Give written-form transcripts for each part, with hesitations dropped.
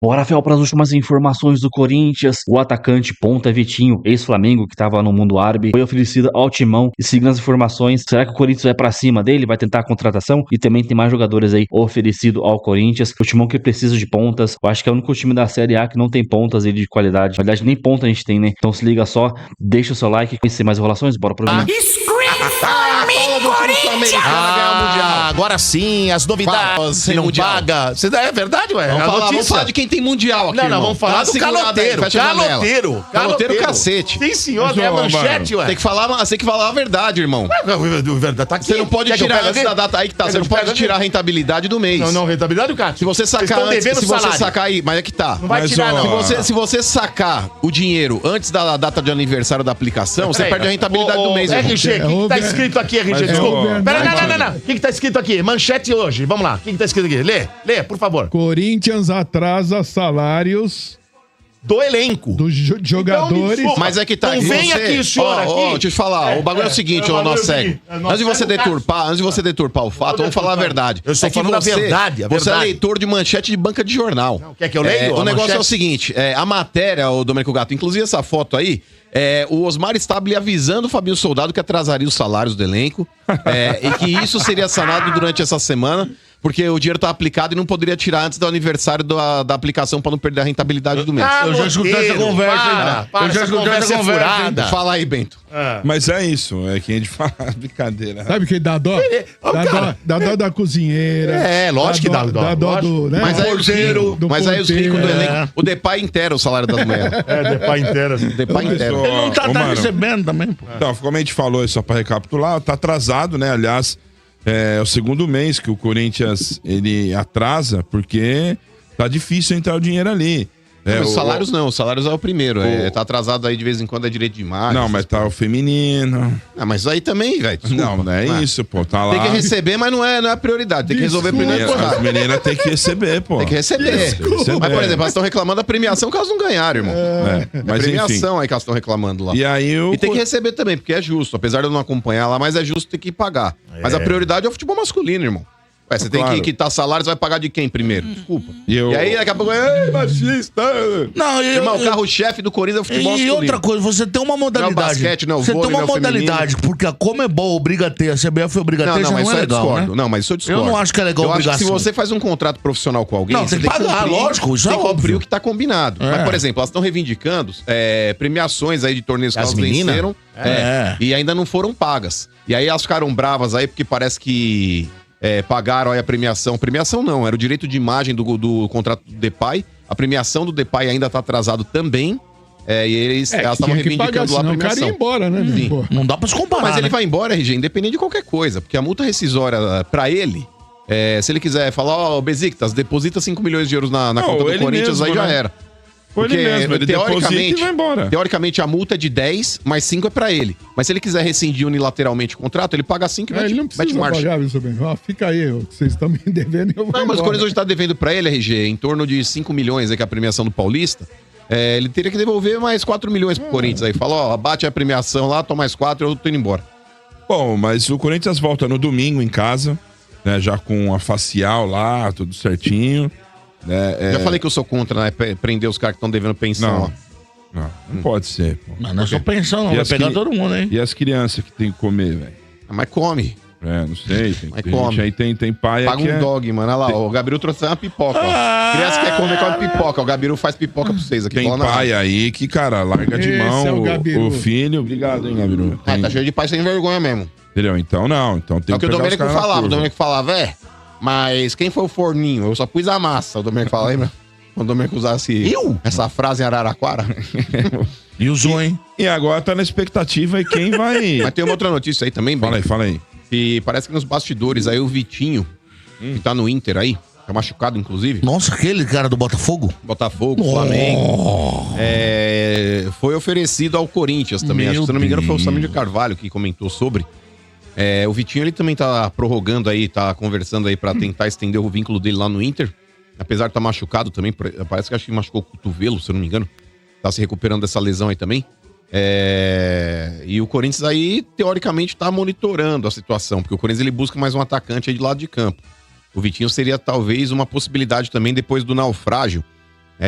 Bora, Fel, para as últimas informações do Corinthians. O atacante ponta Vitinho, ex-Flamengo, que estava no mundo árabe, foi oferecido ao Timão. E seguindo as informações, será que o Corinthians vai para cima dele? Vai tentar a contratação? E também tem mais jogadores aí oferecido ao Corinthians. O Timão que precisa de pontas. Eu acho que é o único time da Série A que não tem pontas aí de qualidade. Na verdade, nem ponta a gente tem, né? Então se liga só, deixa o seu like. Conhecer mais enrolações? Bora pro vídeo. Agora sim, as novidades. Sem não mundial. paga. É verdade, ué. Vamos falar de quem tem mundial aqui, Não, irmão. vamos falar do caloteiro. Caloteiro, cacete. Sim, senhor, é manchete, ué. Tem que falar a verdade, irmão. Tá aqui. Você não pode tirar antes da data aí que tá. Você não pode tirar a rentabilidade do mês. Não, rentabilidade, cara. Se você sacar antes, se você sacar aí, mas é que tá. Não vai tirar, não. Se você sacar o dinheiro antes da data de aniversário da aplicação, você perde a rentabilidade do mês. RG, o que tá escrito aqui, RG? Desculpa. Pera, não. O que tá escrito aqui? Manchete hoje. Vamos lá. O que tá escrito aqui? Lê, por favor. Corinthians atrasa salários Do elenco. dos jogadores. Então, Mas é que tá. Não vem aqui o senhor aqui. Deixa eu te falar. O bagulho é o seguinte, ô nosso cego. Antes de você deturpar o fato, vamos falar a verdade. Eu estou falando a verdade. Você é leitor de manchete de banca de jornal. Quer que eu leia? O negócio é o seguinte, a matéria, o Domênico Gato, inclusive essa foto aí, o Osmar Stabile avisando o Fabinho Soldado que atrasaria os salários do elenco e que isso seria sanado durante essa semana, porque o dinheiro tá aplicado e não poderia tirar antes do aniversário da aplicação para não perder a rentabilidade do mês. Eu já escutei essa conversa. Eu já escutei essa conversa. Fala aí, Bento. Mas é isso, é que a gente fala brincadeira. Sabe que dá dó? Dá dó da cozinheira. Lógico que dá dó. Dá dó do, né? Mas aí os ricos do elenco, o Depay inteiro o salário das mulheres. Depay inteiro. Depay inteiro. Ele não tá recebendo também, pô. Então, como a gente falou, só pra recapitular, tá atrasado, né? Aliás, é o segundo mês que o Corinthians ele atrasa, porque tá difícil entrar o dinheiro ali. Os salários não, os salários é o primeiro. Tá atrasado aí de vez em quando, é direito de imagem. Não, mas tá o feminino. Mas aí também, velho. Não é isso, pô. Tá lá. Tem que receber, mas não é a prioridade. Tem que resolver primeiro. As meninas têm que receber, pô. Tem que receber. Mas, por exemplo, elas estão reclamando da premiação que elas não ganharam, irmão. Mas premiação enfim. aí que elas estão reclamando lá. E aí E tem que receber também, porque é justo. Apesar de eu não acompanhar lá, mas é justo ter que pagar. Mas a prioridade é o futebol masculino, irmão. Você tem que quitar salário, você vai pagar de quem primeiro? Desculpa. E aí, daqui a pouco, machista. Não, irmão, o carro-chefe do Corinthians é o futebol masculino. E outra coisa, você tem uma modalidade. Não é o basquete, não é o você vôlei, tem uma não é o modalidade, porque a Comebol obriga a ter, a CBF obriga a ter, Não, mas não isso é eu legal, discordo. né? Não, mas isso eu discordo. Eu não acho que é legal eu obrigação. acho que se você faz um contrato profissional com alguém, Não, tem que pagar, lógico, isso é tem que cumprir óbvio. o que tá combinado. Mas, por exemplo, elas estão reivindicando premiações aí de torneios que As elas meninas? venceram e ainda não foram pagas. E aí elas ficaram bravas aí porque parece que pagaram aí a premiação. Premiação não, era o direito de imagem do contrato do Depay. A premiação do Depay ainda tá atrasado também. E elas estavam reivindicando lá a premiação. O cara ia embora, né? Sim. Pô. Não dá pra se comparar, Mas ele né? vai embora, RG, independente de qualquer coisa. Porque a multa rescisória pra ele, se ele quiser falar, ó, Besiktas, deposita 5 milhões de euros na conta do ele Corinthians, mesmo, aí já né? era. Ele mesmo, ele deposita e vai embora. Teoricamente, a multa é de 10, mas 5 é pra ele. Mas se ele quiser rescindir unilateralmente o contrato, ele paga 5 e Ele não mete precisa marcha. pagar, viu, seu bem? Ó, fica aí, ó, vocês estão me devendo. Eu vou Não, mas o embora. Corinthians hoje tá devendo pra ele, RG, em torno de 5 milhões aí, que é a premiação do Paulista. Ele teria que devolver mais 4 milhões pro Corinthians aí. Fala, ó, bate a premiação lá, toma mais 4 eu tô indo embora. Bom, mas o Corinthians volta no domingo em casa, né? Já com a facial lá, tudo certinho. Né, Já falei que eu sou contra, né? Prender os caras que estão devendo pensão. Não pode ser, pô. Mas não é só pensão, não. E Vai as pegar cri- todo mundo, hein? E as crianças que tem que comer, velho? Mas come. Não sei. Mas Tem come. gente aí, tem pai Paga que um dog, mano. Olha lá, ó, o Gabiru trouxe uma pipoca, ó. Criança quer comer, come pipoca. O Gabiru faz pipoca pra vocês aqui. Tem bola na pai mão. aí que, cara, larga de Esse mão é o Gabiru. o filho. Obrigado, hein, Gabiru. Tá cheio de pai sem vergonha mesmo. Entendeu? Então não. Então tem É o que o pegar os Domênico caras na falava. O curva. Domênico falava, mas quem foi o forninho? Eu só pus a massa. O Domênico fala, lembra? Quando o Domênico usasse essa frase em Araraquara. E usou, hein? E agora tá na expectativa e quem vai... Mas tem uma outra notícia aí também, bem. Fala aí. Que parece que nos bastidores aí o Vitinho, que tá no Inter aí, tá machucado inclusive. Nossa, aquele cara do Botafogo? Botafogo, Flamengo. Foi oferecido ao Corinthians também. Meu Acho que, se não me engano, foi o Deus. Samir de Carvalho que comentou sobre. O Vitinho, ele também tá prorrogando aí, tá conversando aí pra tentar estender o vínculo dele lá no Inter. Apesar de estar machucado também, parece que acho que machucou o cotovelo, se eu não me engano. Tá se recuperando dessa lesão aí também. E o Corinthians aí, teoricamente, tá monitorando a situação, porque o Corinthians ele busca mais um atacante aí de lado de campo. O Vitinho seria talvez uma possibilidade também depois do naufrágio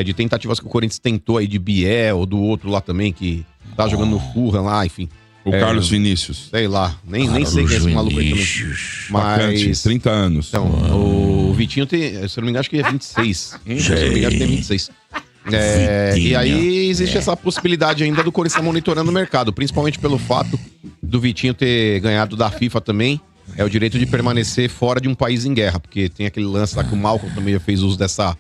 de tentativas que o Corinthians tentou aí de Biel, ou do outro lá também, que tá jogando no Fulham lá, enfim. O Carlos Vinícius. Sei lá, nem sei quem é esse maluco aí também. Mas... 30 anos. Então, o Vitinho tem, se eu não me engano, acho que é 26. Se eu não me engano, tem 26. E aí existe essa possibilidade ainda do Corinthians estar monitorando o mercado, principalmente pelo fato do Vitinho ter ganhado da FIFA também, o direito de permanecer fora de um país em guerra, porque tem aquele lance lá que o Malcolm também já fez uso dessa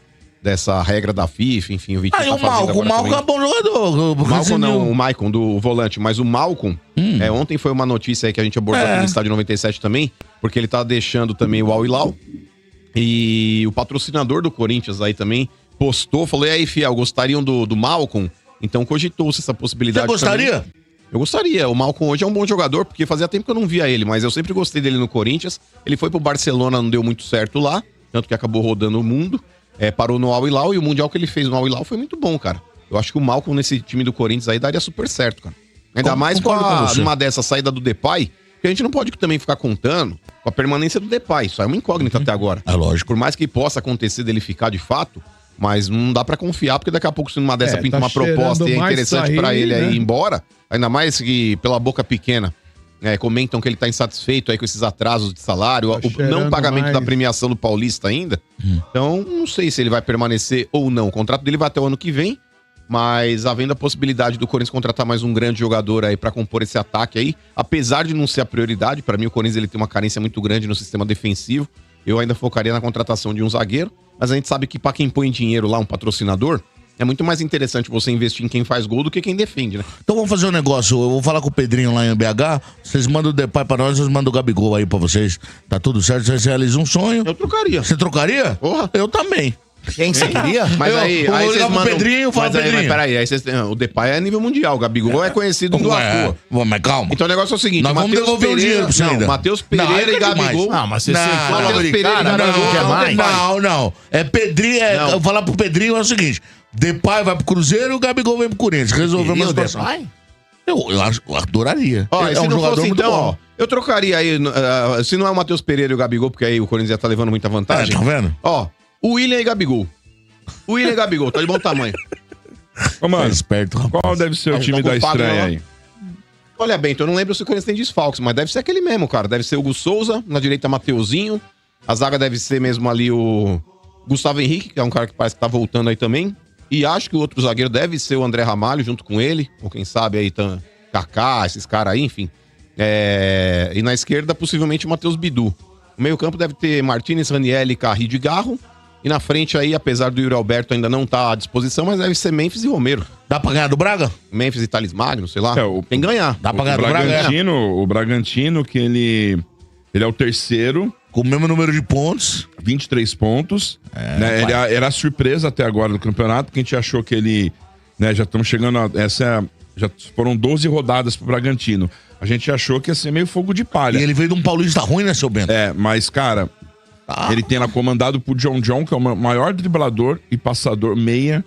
regra da FIFA, enfim, o Vitinho o Malcolm é bom jogador. O Malcolm não, o Maicon do volante, mas o Malcolm, ontem foi uma notícia aí que a gente abordou aqui no Estádio 97 também, porque ele tá deixando também o Al Hilal, e o patrocinador do Corinthians aí também postou, falou, e aí, fiel, gostariam do Malcolm? Então cogitou-se essa possibilidade. Você gostaria? Também. Eu gostaria. O Malcolm hoje é um bom jogador, porque fazia tempo que eu não via ele, mas eu sempre gostei dele no Corinthians. Ele foi pro Barcelona, não deu muito certo lá, tanto que acabou rodando o mundo. Parou no Al Hilal, e o Mundial que ele fez no Al Hilal foi muito bom, cara. Eu acho que o Malcolm nesse time do Corinthians aí daria super certo, cara. Ainda mais com uma dessa saída do Depay, que a gente não pode também ficar contando com a permanência do Depay. Isso é uma incógnita até agora. É lógico. Por mais que possa acontecer dele ficar de fato, mas não dá pra confiar, porque daqui a pouco se numa dessa pinta uma proposta e é interessante pra ele aí ir embora, ainda mais que pela boca pequena, comentam que ele tá insatisfeito aí com esses atrasos de salário, o não pagamento da premiação do Paulista ainda. Então, não sei se ele vai permanecer ou não. O contrato dele vai até o ano que vem, mas havendo a possibilidade do Corinthians contratar mais um grande jogador aí pra compor esse ataque aí, apesar de não ser a prioridade, pra mim o Corinthians ele tem uma carência muito grande no sistema defensivo, eu ainda focaria na contratação de um zagueiro, mas a gente sabe que pra quem põe dinheiro lá, um patrocinador, é muito mais interessante você investir em quem faz gol do que quem defende, né? Então vamos fazer um negócio. Eu vou falar com o Pedrinho lá em BH. Vocês mandam o Depay pra nós, vocês mandam o Gabigol aí pra vocês. Tá tudo certo? Vocês realizam um sonho. Eu trocaria. Você trocaria? Porra. Eu também. Quem você queria? Mas aí vocês ligar pro Pedrinho, fala Pedrinho. Mas peraí, o Depay é nível mundial, o Gabigol é conhecido do Atua. Mas calma. Então o negócio é o seguinte, nós vamos devolver o dinheiro pra você ainda. Matheus Pereira e Gabigol. Não, mas você Matheus Pereira e Gabigol quer mais? Não. É Pedrinho, eu vou falar pro Pedrinho é o seguinte, Depay vai pro Cruzeiro e o Gabigol vem pro Corinthians. Resolvemos a situação. Eu adoraria. Se não fosse então, bom. Eu trocaria aí, se não é o Matheus Pereira e o Gabigol, porque aí o Corinthians já tá levando muita vantagem. Tá vendo? O William e Gabigol. O William e Gabigol, tá de bom tamanho. Ô, mano, esperto, qual deve ser o time da estreia aí? Olha bem, então eu não lembro se o Corinthians tem desfalques, mas deve ser aquele mesmo, cara. Deve ser o Hugo Souza, na direita Mateuzinho. A zaga deve ser mesmo ali o Gustavo Henrique, que é um cara que parece que tá voltando aí também. E acho que o outro zagueiro deve ser o André Ramalho, junto com ele. Ou quem sabe aí, Kaká, esses caras aí, enfim. E na esquerda, possivelmente o Matheus Bidu. O meio campo deve ter Martínez, Ranieri, Carrillo e Garro. E na frente aí, apesar do Yuri Alberto ainda não estar à disposição, mas deve ser Memphis e Romero. Dá pra ganhar do Braga? Memphis e Thales Magno, sei lá. Tem que ganhar. Dá pra ganhar do Braga? O Bragantino, que ele é o terceiro. Com o mesmo número de pontos. 23 pontos. Né? Era a surpresa até agora do campeonato, porque a gente achou que ele... Né, já estamos chegando já foram 12 rodadas pro Bragantino. A gente achou que ia ser meio fogo de palha. E ele veio de um paulista ruim, né, seu Bento? Mas, cara... Ele tem lá comandado por John, que é o maior driblador e passador meia.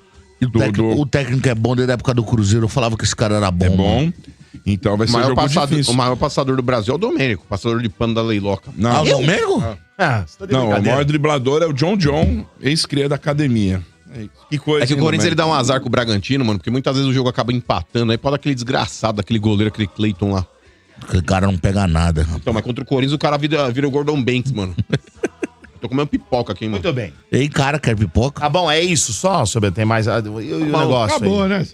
O técnico é bom desde a época do Cruzeiro. Eu falava que esse cara era bom. É bom. Então vai ser um jogo difícil. O maior passador do Brasil é o Domênico, passador de pano da Leiloca. Não, o Domênico? Você tá o maior driblador é o John, ex-cria da academia. Que coisa. É que o Corinthians ele dá um azar com o Bragantino, mano, porque muitas vezes o jogo acaba empatando. Aí pode aquele desgraçado, aquele goleiro, aquele Cleiton lá. Aquele cara não pega nada. Então, mas contra o Corinthians o cara vira o Gordon Banks, mano. Tô comendo pipoca aqui, mano. Muito bem. Ei, cara, quer pipoca? Tá bom, é isso só, sobre tem mais o negócio acabou, aí. Né?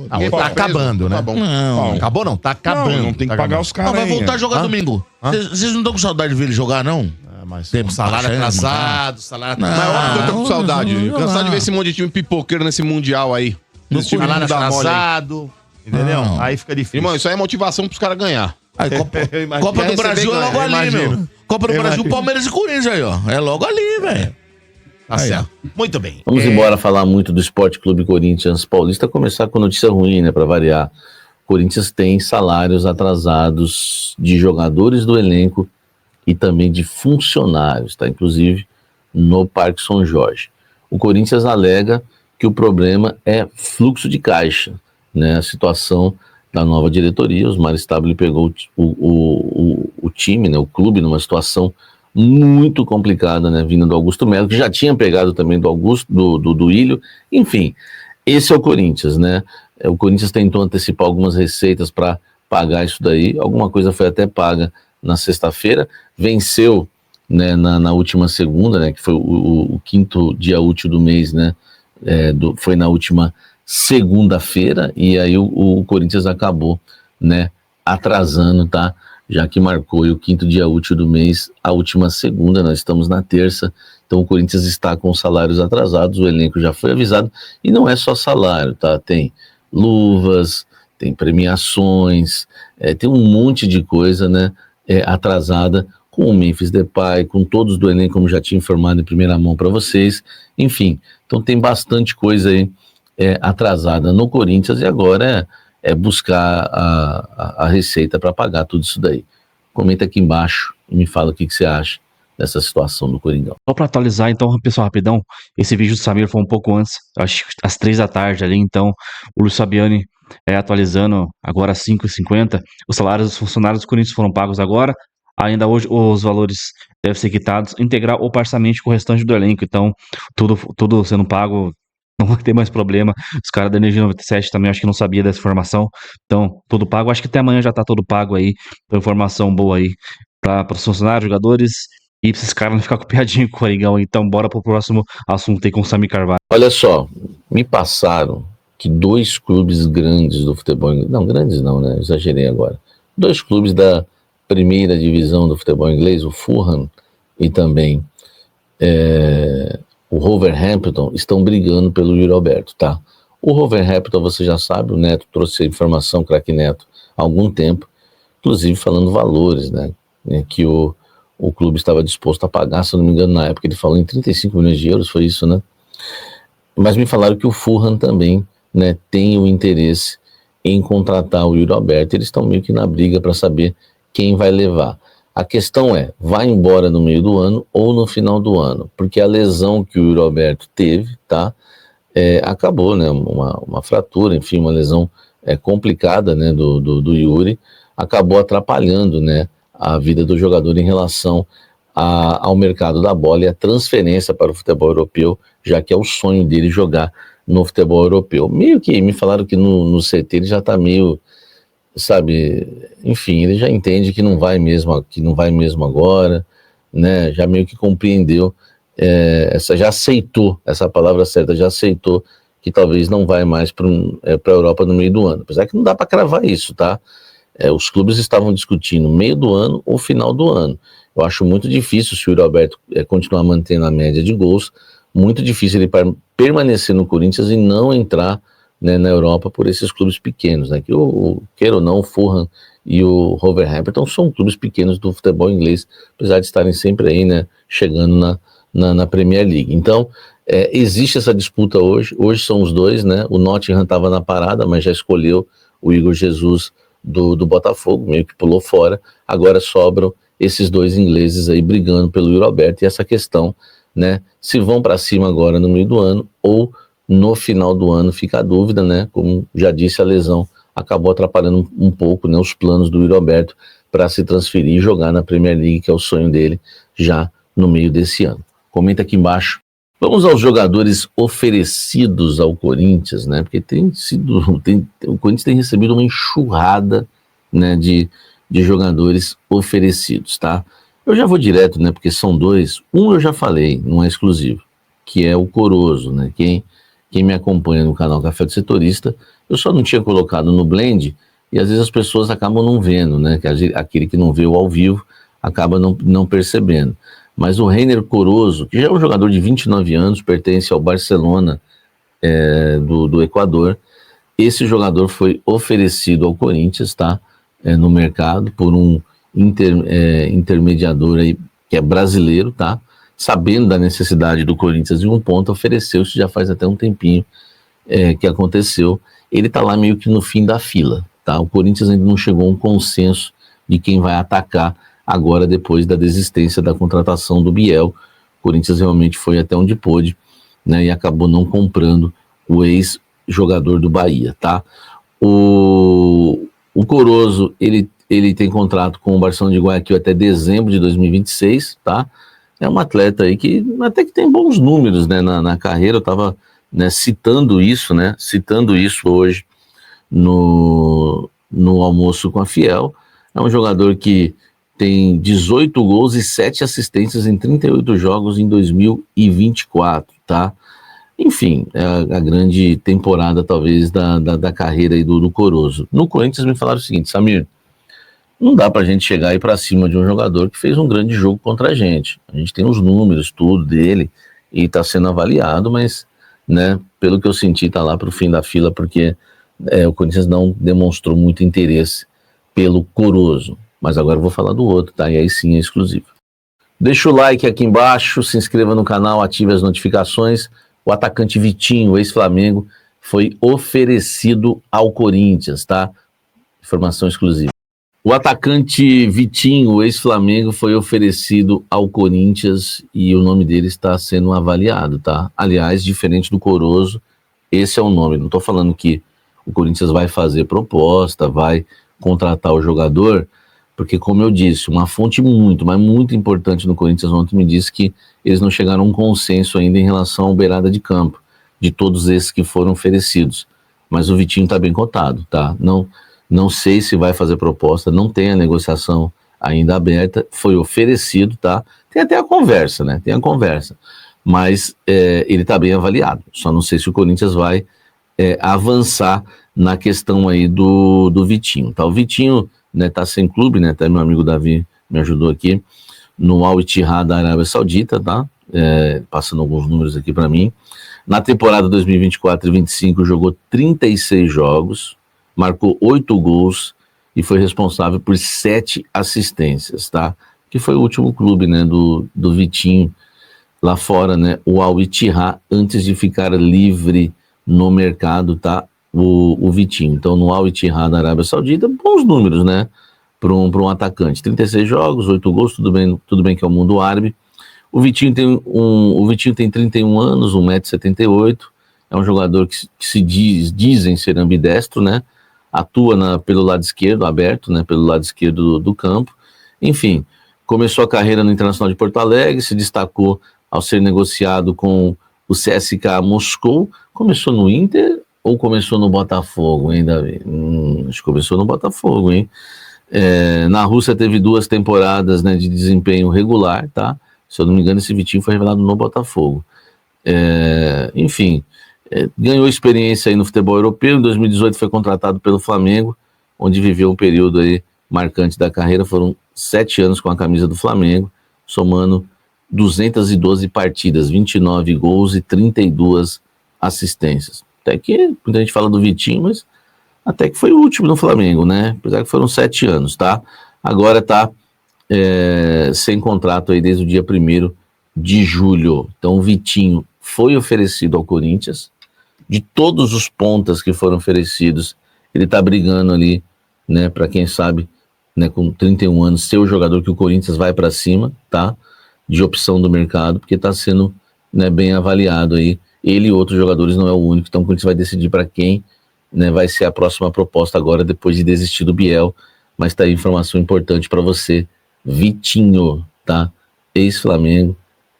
Acabou. Tá acabando, né? Tá bom. Não. Acabou não, tá acabando. Não tem que pagar os caras. Vai voltar a jogar domingo. Vocês não estão com saudade de ver ele jogar, não? Mas tem salário atrasado, salário atrasado. Mas óbvio que eu tô com saudade. Cansado de ver esse monte de time pipoqueiro nesse Mundial aí. Salário atrasado, entendeu? Aí fica difícil. Irmão, isso aí é motivação pros caras ganhar. Aí, Copa do Brasil é logo ali, meu. Copa do Brasil, Palmeiras e Corinthians aí, ó. É logo ali, velho. Tá certo. Muito bem. Vamos embora falar muito do Esporte Clube Corinthians Paulista. Começar com notícia ruim, né, pra variar. Corinthians tem salários atrasados de jogadores do elenco e também de funcionários, tá? Inclusive no Parque São Jorge. O Corinthians alega que o problema é fluxo de caixa, né? A situação da nova diretoria, o Osmar Stabile pegou o time, né, o clube, numa situação muito complicada, né, vindo do Augusto Melo, que já tinha pegado também do Augusto, do Ilho, enfim, esse é o Corinthians, né, o Corinthians tentou antecipar algumas receitas para pagar isso daí, alguma coisa foi até paga na sexta-feira, venceu, né, na última segunda, né, que foi o quinto dia útil do mês, né, foi na última segunda-feira, e aí o Corinthians acabou, né, atrasando, tá, já que marcou o quinto dia útil do mês, a última segunda, nós estamos na terça, então o Corinthians está com salários atrasados, o elenco já foi avisado, e não é só salário, tá, tem luvas, tem premiações, tem um monte de coisa, né, atrasada, com o Memphis Depay, com todos do elenco, como já tinha informado em primeira mão para vocês, enfim, então tem bastante coisa aí atrasada no Corinthians, e agora é buscar a receita para pagar tudo isso daí. Comenta aqui embaixo e me fala o que você acha dessa situação do Coringão. Só para atualizar, então, pessoal, rapidão, esse vídeo do Samir foi um pouco antes, acho que às 3 da tarde ali, então, o Luiz Fabiani atualizando agora às 5h50, os salários dos funcionários do Corinthians foram pagos agora, ainda hoje os valores devem ser quitados integral ou parcialmente com o restante do elenco, então, tudo sendo pago, não vai ter mais problema. Os caras da Energia 97 também acho que não sabia dessa informação, então, tudo pago, acho que até amanhã já tá tudo pago aí, então, informação boa aí para os funcionários, jogadores, e pra esses caras não ficar com piadinha com o Coringão. Então bora pro próximo assunto aí com o Samir Carvalho. Olha só, me passaram que 2 clubes grandes do futebol inglês, não, grandes não, né, exagerei agora, 2 clubes da primeira divisão do futebol inglês, o Fulham e também o Wolverhampton, estão brigando pelo Yuri Alberto, tá? O Wolverhampton, você já sabe, o Neto trouxe a informação, craque Neto, há algum tempo, inclusive falando valores, né, que o clube estava disposto a pagar, se eu não me engano, na época ele falou em 35 milhões de euros, foi isso, né? Mas me falaram que o Fulham também, né, tem o interesse em contratar o Yuri Alberto, eles estão meio que na briga para saber quem vai levar. A questão vai embora no meio do ano ou no final do ano, porque a lesão que o Yuri Alberto teve, tá, acabou, né, uma fratura, enfim, uma lesão complicada, né, do Yuri, acabou atrapalhando, né, a vida do jogador em relação ao mercado da bola e a transferência para o futebol europeu, já que é o sonho dele jogar no futebol europeu. Meio que me falaram que no CT ele já está meio, sabe, enfim, ele já entende que não vai mesmo agora, né, já meio que compreendeu, já aceitou, essa palavra certa, já aceitou que talvez não vai mais para a Europa no meio do ano, apesar que não dá para cravar isso, tá? Os clubes estavam discutindo meio do ano ou final do ano. Eu acho muito difícil se o Yuri Alberto continuar mantendo a média de gols, muito difícil ele permanecer no Corinthians e não entrar, né, na Europa por esses clubes pequenos, né, que queira ou não, o Fulham e o Wolverhampton são clubes pequenos do futebol inglês, apesar de estarem sempre aí, né, chegando na Premier League. Então, existe essa disputa hoje são os dois, né, o Nottingham estava na parada, mas já escolheu o Igor Jesus do Botafogo, meio que pulou fora, agora sobram esses 2 ingleses aí brigando pelo Yuri Alberto, e essa questão, né, se vão para cima agora no meio do ano ou no final do ano, fica a dúvida, né, como já disse, a lesão acabou atrapalhando um pouco, né, os planos do Yuri Alberto para se transferir e jogar na Premier League, que é o sonho dele, já no meio desse ano. Comenta aqui embaixo. Vamos aos jogadores oferecidos ao Corinthians, né? Porque o Corinthians tem recebido uma enxurrada, né, de jogadores oferecidos, tá? Eu já vou direto, né? Porque são 2. Um eu já falei, não é exclusivo, que é o Corozo, né? Quem me acompanha no canal Café do Setorista, eu só não tinha colocado no blend e às vezes as pessoas acabam não vendo, né? Que aquele que não vê o ao vivo acaba não percebendo. Mas o Reiner Corozo, que já é um jogador de 29 anos, pertence ao Barcelona do Equador, esse jogador foi oferecido ao Corinthians, tá? No mercado, por um intermediador aí, que é brasileiro, tá? Sabendo da necessidade do Corinthians em um ponto, ofereceu, isso já faz até um tempinho que aconteceu. Ele tá lá meio que no fim da fila, tá? O Corinthians ainda não chegou a um consenso de quem vai atacar agora, depois da desistência da contratação do Biel. O Corinthians realmente foi até onde pôde, né, e acabou não comprando o ex-jogador do Bahia, tá? O Corozo, ele ele tem contrato com o Barcelona de Guayaquil até dezembro de 2026, tá? É um atleta aí que até que tem bons números, né, na carreira. Eu tava, né, citando isso hoje no almoço com a Fiel. É um jogador que tem 18 gols e 7 assistências em 38 jogos em 2024, tá? Enfim, é a grande temporada, talvez, da carreira aí do Corozo. No Corinthians me falaram o seguinte: Samir, não dá pra gente chegar aí pra cima de um jogador que fez um grande jogo contra a gente. A gente tem os números, tudo dele, e tá sendo avaliado, mas, né, pelo que eu senti, tá lá pro fim da fila, porque o Corinthians não demonstrou muito interesse pelo Corozo. Mas agora eu vou falar do outro, tá? E aí sim é exclusivo. Deixa o like aqui embaixo, se inscreva no canal, ative as notificações. O atacante Vitinho, ex-Flamengo, foi oferecido ao Corinthians, tá? Informação exclusiva. O atacante Vitinho, ex-Flamengo, foi oferecido ao Corinthians e o nome dele está sendo avaliado, tá? Aliás, diferente do Corozo, esse é o nome. Não estou falando que o Corinthians vai fazer proposta, vai contratar o jogador, porque, como eu disse, uma fonte muito, mas muito importante no Corinthians ontem me disse que eles não chegaram a um consenso ainda em relação ao beirada de campo, de todos esses que foram oferecidos. Mas o Vitinho está bem cotado, tá? Não sei se vai fazer proposta, não tem a negociação ainda aberta, foi oferecido, tá? Tem até a conversa, né? Tem a conversa. Mas ele está bem avaliado. Só não sei se o Corinthians vai avançar na questão aí do Vitinho, tá? O Vitinho, né, tá sem clube, né? Até meu amigo Davi me ajudou aqui, no Al Ittihad da Arábia Saudita, tá? Passando alguns números aqui para mim. Na temporada 2024 e 2025 jogou 36 jogos, marcou 8 gols e foi responsável por 7 assistências, tá? Que foi o último clube, né, do Vitinho lá fora, né? O Al Ittihad, antes de ficar livre no mercado, tá? O Vitinho. Então, no Al Ittihad da Arábia Saudita, bons números, né? Para um atacante. 36 jogos, 8 gols, tudo bem que é o mundo árabe. O Vitinho tem 31 anos, 1,78 m, é um jogador que se dizem ser ambidestro, né? Atua pelo lado esquerdo, aberto, né? Pelo lado esquerdo do campo. Enfim, começou a carreira no Internacional de Porto Alegre, se destacou ao ser negociado com o CSKA Moscou. Começou no Inter ou começou no Botafogo, hein, Davi? Acho que começou no Botafogo, hein? Na Rússia teve 2 temporadas, né, de desempenho regular, tá? Se eu não me engano, esse Vitinho foi revelado no Botafogo. Enfim, ganhou experiência aí no futebol europeu. Em 2018 foi contratado pelo Flamengo, onde viveu um período aí marcante da carreira. Foram 7 anos com a camisa do Flamengo, somando 212 partidas, 29 gols e 32 assistências. Até que muita gente fala do Vitinho, mas até que foi o último no Flamengo, né? Apesar que foram 7 anos, tá? Agora tá sem contrato aí desde o dia 1º de julho. Então o Vitinho foi oferecido ao Corinthians. De todos os pontas que foram oferecidos, ele tá brigando ali, né? Para quem sabe, né, com 31 anos, ser o jogador que o Corinthians vai para cima, tá? De opção do mercado, porque tá sendo, né, bem avaliado aí. Ele e outros jogadores, não é o único, então o Corinthians vai decidir para quem, né, vai ser a próxima proposta agora, depois de desistir do Biel. Mas tá aí informação importante para você, Vitinho, tá? Ex-Flamengo,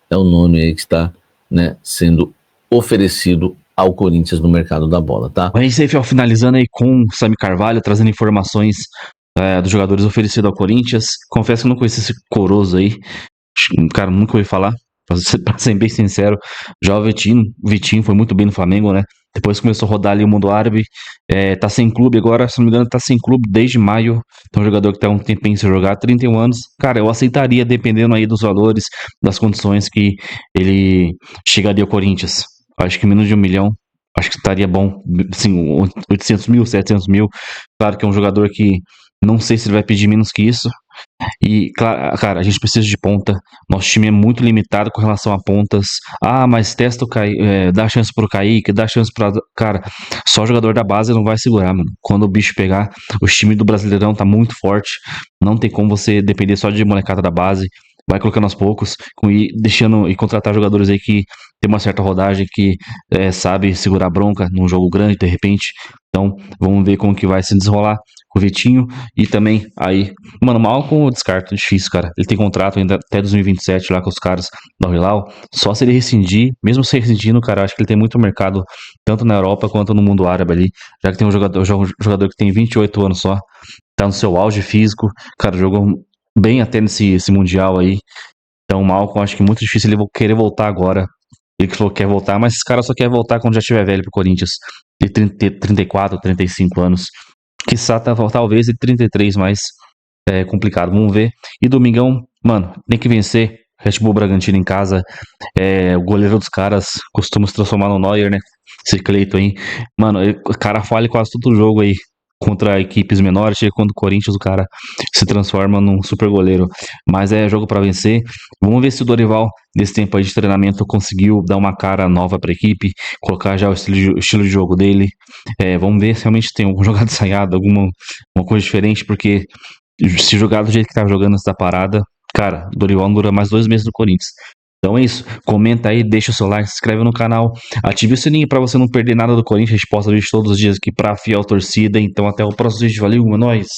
é o nome aí que está, né, sendo oferecido ao Corinthians no mercado da bola, tá? A gente sempre finalizando aí com o Sami Carvalho, trazendo informações dos jogadores oferecidos ao Corinthians. Confesso que eu não conheci esse Corozo aí, cara, nunca ouvi falar. Pra ser bem sincero, já o Vitinho foi muito bem no Flamengo, né? Depois começou a rodar ali o mundo árabe, tá sem clube agora, se não me engano, tá sem clube desde maio. Então, um jogador que tá um tempinho sem jogar, 31 anos, cara, eu aceitaria, dependendo aí dos valores, das condições que ele chegaria ao Corinthians. Acho que menos de 1 milhão, acho que estaria bom, assim, 800 mil, 700 mil. Claro que é um jogador que não sei se ele vai pedir menos que isso. E, cara, a gente precisa de ponta. Nosso time é muito limitado com relação a pontas. Mas testa o Kaique, dá chance pro Kaique, dá chance pra... Cara, só jogador da base não vai segurar, mano. Quando o bicho pegar, o time do Brasileirão tá muito forte. Não tem como você depender só de molecada da base. Vai colocando aos poucos e contratar jogadores aí que tem uma certa rodagem, que sabe segurar bronca num jogo grande, de repente. Então, vamos ver como que vai se desenrolar com o Vitinho. E também, aí, mano, mal com o descarto, difícil, cara. Ele tem contrato ainda até 2027 lá com os caras da Hilal. Só se ele rescindir, mesmo se rescindindo, cara, acho que ele tem muito mercado, tanto na Europa quanto no mundo árabe ali. Já que tem um jogador que tem 28 anos só, tá no seu auge físico, cara, jogou bem até nesse Mundial aí. Então, o Malcom, acho que é muito difícil ele querer voltar agora. Ele que falou que quer voltar, mas esse cara só quer voltar quando já estiver velho pro Corinthians. De 34, 35 anos. Quiçá talvez de 33, mas é complicado. Vamos ver. E domingão, mano, tem que vencer. Red Bull Bragantino em casa. O goleiro dos caras costuma se transformar no Neuer, né? Esse Cleiton aí. Mano, o cara falha quase todo o jogo aí. Contra equipes menores, chega contra o Corinthians, o cara se transforma num super goleiro. Mas é jogo pra vencer. Vamos ver se o Dorival, nesse tempo aí de treinamento, conseguiu dar uma cara nova pra equipe, colocar já o estilo de jogo dele. Vamos ver se realmente tem algum jogado ensaiado, alguma coisa diferente, porque se jogar do jeito que tava jogando antes da parada, cara, o Dorival não dura mais 2 meses no Corinthians. Então é isso, comenta aí, deixa o seu like, se inscreve no canal, ative o sininho pra você não perder nada do Corinthians, a gente posta vídeo todos os dias aqui pra fiel torcida, então até o próximo vídeo, valeu, é nóis!